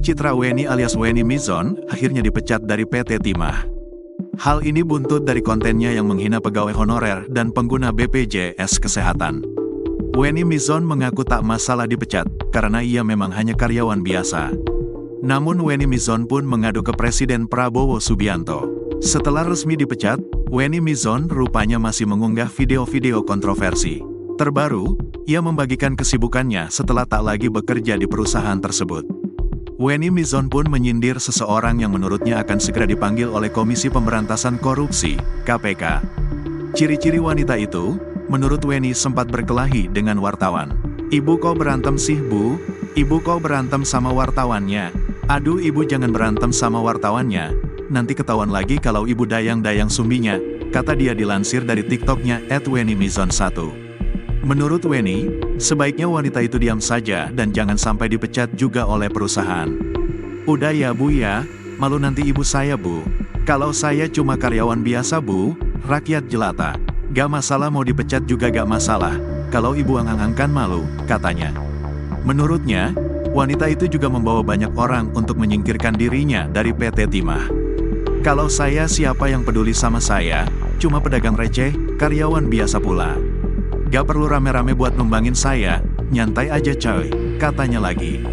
Citra Weni alias Weni Mizon akhirnya dipecat dari PT Timah. Hal ini buntut dari kontennya yang menghina pegawai honorer dan pengguna BPJS Kesehatan. Weni Mizon mengaku tak masalah dipecat, karena ia memang hanya karyawan biasa. Namun Weni Mizon pun mengadu ke Presiden Prabowo Subianto. Setelah resmi dipecat, Weni Mizon rupanya masih mengunggah video-video kontroversi. Terbaru, ia membagikan kesibukannya setelah tak lagi bekerja di perusahaan tersebut. Weni Mizon pun menyindir seseorang yang menurutnya akan segera dipanggil oleh Komisi Pemberantasan Korupsi, KPK. Ciri-ciri wanita itu, menurut Weni sempat berkelahi dengan wartawan. "Ibu kok berantem sih bu? Ibu kok berantem sama wartawannya? Aduh ibu jangan berantem sama wartawannya, nanti ketahuan lagi kalau ibu dayang-dayang sumbinya," kata dia dilansir dari TikToknya @wenimizon1. Menurut Weni, sebaiknya wanita itu diam saja dan jangan sampai dipecat juga oleh perusahaan. "Udah ya bu ya, malu nanti ibu saya bu. Kalau saya cuma karyawan biasa bu, rakyat jelata. Gak masalah mau dipecat juga gak masalah, kalau ibu angang-angkan malu," katanya. Menurutnya, wanita itu juga membawa banyak orang untuk menyingkirkan dirinya dari PT Timah. "Kalau saya siapa yang peduli sama saya, cuma pedagang receh, karyawan biasa pula. Gak perlu rame-rame buat numbangin saya, nyantai aja coy," katanya lagi.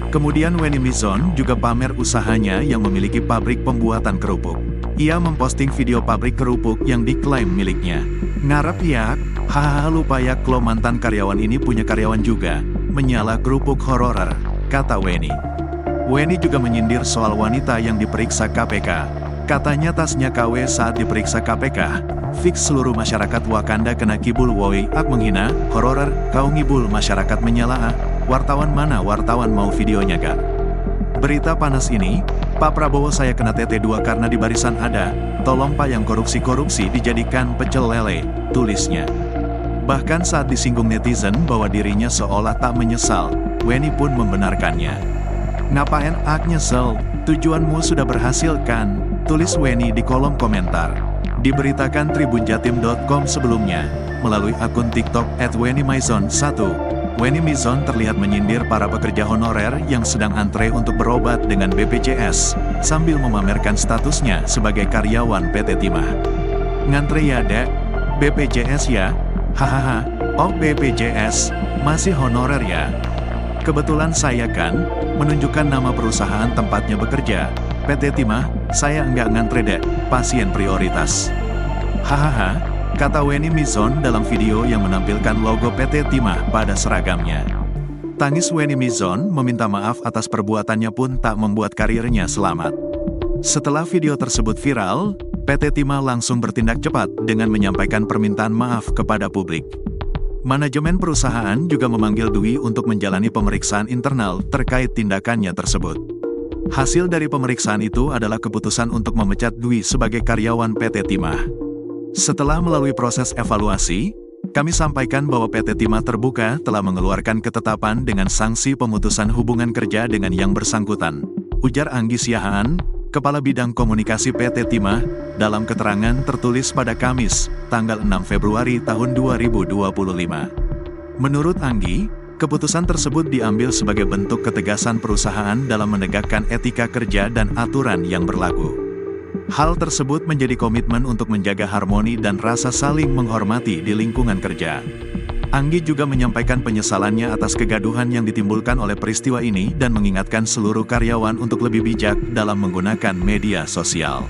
Kemudian Weni Mizon juga pamer usahanya yang memiliki pabrik pembuatan kerupuk. Ia memposting video pabrik kerupuk yang diklaim miliknya. "Ngarep ya, hahaha lupa ya kalau mantan karyawan ini punya karyawan juga, menyala kerupuk hororer," kata Weni. Weni juga menyindir soal wanita yang diperiksa KPK. Katanya tasnya KW saat diperiksa KPK, fix seluruh masyarakat Wakanda kena kibul woi ak menghina, hororer, kau ngibul masyarakat menyala ah, wartawan mana wartawan mau videonya gak? Berita panas ini, "Pak Prabowo saya kena TT2 karena di barisan ada, tolong Pak yang korupsi-korupsi dijadikan pecel lele," tulisnya. Bahkan saat disinggung netizen bahwa dirinya seolah tak menyesal, Weni pun membenarkannya. "Ngapain ak nyesel, tujuanmu sudah berhasil kan?" tulis Weni di kolom komentar. Diberitakan tribunjatim.com sebelumnya, melalui akun TikTok @wenimizon1, Weni Mizon terlihat menyindir para pekerja honorer yang sedang antre untuk berobat dengan BPJS, sambil memamerkan statusnya sebagai karyawan PT Timah. "Ngantre ya dek, BPJS ya? Hahaha, oh BPJS, masih honorer ya? Kebetulan saya kan, menunjukkan nama perusahaan tempatnya bekerja, PT Timah, saya enggak ngantre dek, pasien prioritas. Hahaha," kata Weni Mizon dalam video yang menampilkan logo PT Timah pada seragamnya. Tangis Weni Mizon meminta maaf atas perbuatannya pun tak membuat karirnya selamat. Setelah video tersebut viral, PT Timah langsung bertindak cepat dengan menyampaikan permintaan maaf kepada publik. Manajemen perusahaan juga memanggil Dwi untuk menjalani pemeriksaan internal terkait tindakannya tersebut. Hasil dari pemeriksaan itu adalah keputusan untuk memecat Dwi sebagai karyawan PT Timah. Setelah melalui proses evaluasi, kami sampaikan bahwa PT Timah Terbuka telah mengeluarkan ketetapan dengan sanksi pemutusan hubungan kerja dengan yang bersangkutan, ujar Anggi Siahaan, Kepala Bidang Komunikasi PT Timah, dalam keterangan tertulis pada Kamis, tanggal 6 Februari tahun 2025. Menurut Anggi, keputusan tersebut diambil sebagai bentuk ketegasan perusahaan dalam menegakkan etika kerja dan aturan yang berlaku. Hal tersebut menjadi komitmen untuk menjaga harmoni dan rasa saling menghormati di lingkungan kerja. Anggi juga menyampaikan penyesalannya atas kegaduhan yang ditimbulkan oleh peristiwa ini dan mengingatkan seluruh karyawan untuk lebih bijak dalam menggunakan media sosial.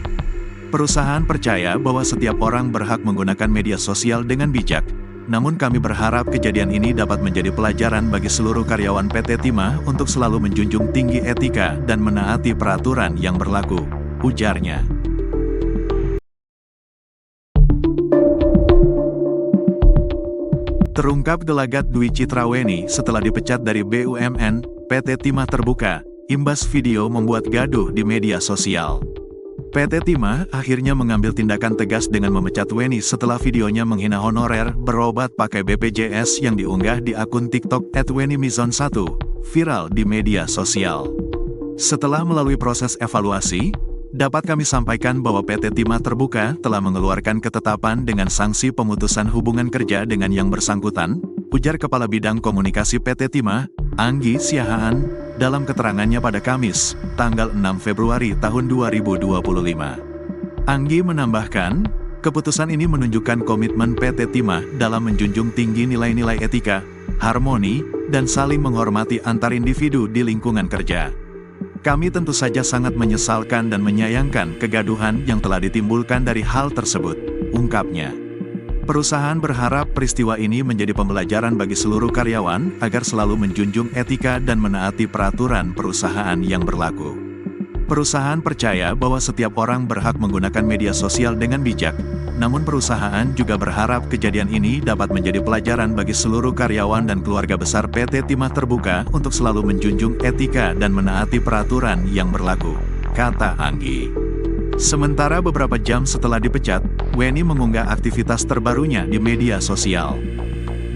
Perusahaan percaya bahwa setiap orang berhak menggunakan media sosial dengan bijak, namun kami berharap kejadian ini dapat menjadi pelajaran bagi seluruh karyawan PT Timah untuk selalu menjunjung tinggi etika dan menaati peraturan yang berlaku, ujarnya. Terungkap gelagat Dwi Citra Weni setelah dipecat dari BUMN, PT Timah Terbuka, imbas video membuat gaduh di media sosial. PT Timah akhirnya mengambil tindakan tegas dengan memecat Weni setelah videonya menghina honorer berobat pakai BPJS yang diunggah di akun TikTok @wenimizon1, viral di media sosial. Setelah melalui proses evaluasi, dapat kami sampaikan bahwa PT Timah Terbuka telah mengeluarkan ketetapan dengan sanksi pemutusan hubungan kerja dengan yang bersangkutan, ujar Kepala Bidang Komunikasi PT Timah, Anggi Siahaan, dalam keterangannya pada Kamis, tanggal 6 Februari tahun 2025. Anggi menambahkan, keputusan ini menunjukkan komitmen PT Timah dalam menjunjung tinggi nilai-nilai etika, harmoni, dan saling menghormati antar individu di lingkungan kerja. Kami tentu saja sangat menyesalkan dan menyayangkan kegaduhan yang telah ditimbulkan dari hal tersebut, ungkapnya. Perusahaan berharap peristiwa ini menjadi pembelajaran bagi seluruh karyawan agar selalu menjunjung etika dan menaati peraturan perusahaan yang berlaku. Perusahaan percaya bahwa setiap orang berhak menggunakan media sosial dengan bijak, namun perusahaan juga berharap kejadian ini dapat menjadi pelajaran bagi seluruh karyawan dan keluarga besar PT Timah Terbuka untuk selalu menjunjung etika dan menaati peraturan yang berlaku, kata Anggi. Sementara beberapa jam setelah dipecat, Weni mengunggah aktivitas terbarunya di media sosial.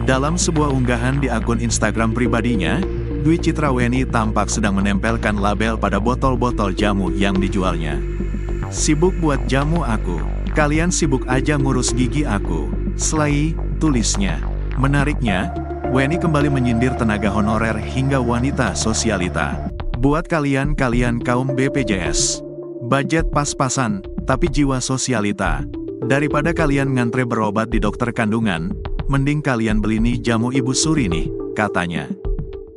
Dalam sebuah unggahan di akun Instagram pribadinya, Dwi Citra Weni tampak sedang menempelkan label pada botol-botol jamu yang dijualnya. "Sibuk buat jamu aku, kalian sibuk aja ngurus gigi aku, slay," tulisnya. Menariknya, Weni kembali menyindir tenaga honorer hingga wanita sosialita. "Buat kalian kaum BPJS. Budget pas-pasan, tapi jiwa sosialita. Daripada kalian ngantre berobat di dokter kandungan, mending kalian beli nih jamu Ibu Suri nih," katanya.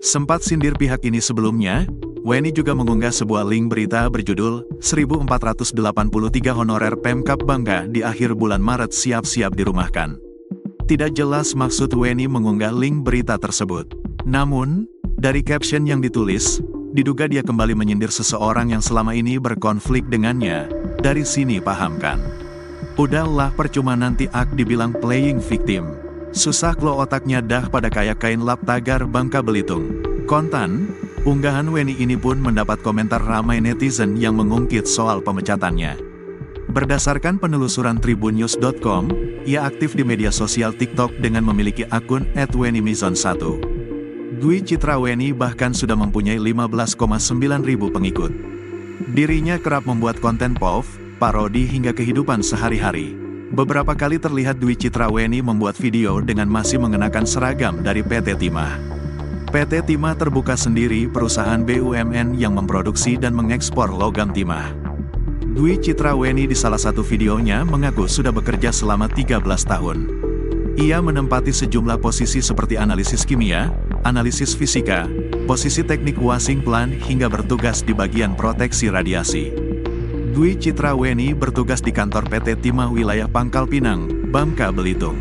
Sempat sindir pihak ini sebelumnya, Weni juga mengunggah sebuah link berita berjudul 1483 honorer Pemkab bangga di akhir bulan Maret siap-siap dirumahkan. Tidak jelas maksud Weni mengunggah link berita tersebut. Namun, dari caption yang ditulis, diduga dia kembali menyindir seseorang yang selama ini berkonflik dengannya. Dari sini pahamkan. "Udahlah percuma nanti ak dibilang playing victim. Susah klo otaknya dah pada kayak kain lap tagar Bangka Belitung," kontan. Unggahan Weni ini pun mendapat komentar ramai netizen yang mengungkit soal pemecatannya. Berdasarkan penelusuran tribunnews.com, ia aktif di media sosial TikTok dengan memiliki akun @wenimizon1. Dwi Citra Weni bahkan sudah mempunyai 15,9 ribu pengikut. Dirinya kerap membuat konten POV, parodi hingga kehidupan sehari-hari. Beberapa kali terlihat Dwi Citra Weni membuat video dengan masih mengenakan seragam dari PT Timah. PT Timah Terbuka sendiri perusahaan BUMN yang memproduksi dan mengekspor logam timah. Dwi Citra Weni di salah satu videonya mengaku sudah bekerja selama 13 tahun. Ia menempati sejumlah posisi seperti analisis kimia, analisis fisika, posisi teknik washing plant hingga bertugas di bagian proteksi radiasi. Dwi Citra Weni bertugas di kantor PT Timah wilayah Pangkal Pinang, Bangka Belitung.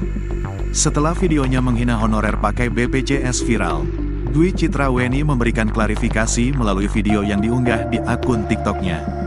Setelah videonya menghina honorer pakai BPJS viral, Dwi Citra Weni memberikan klarifikasi melalui video yang diunggah di akun TikToknya.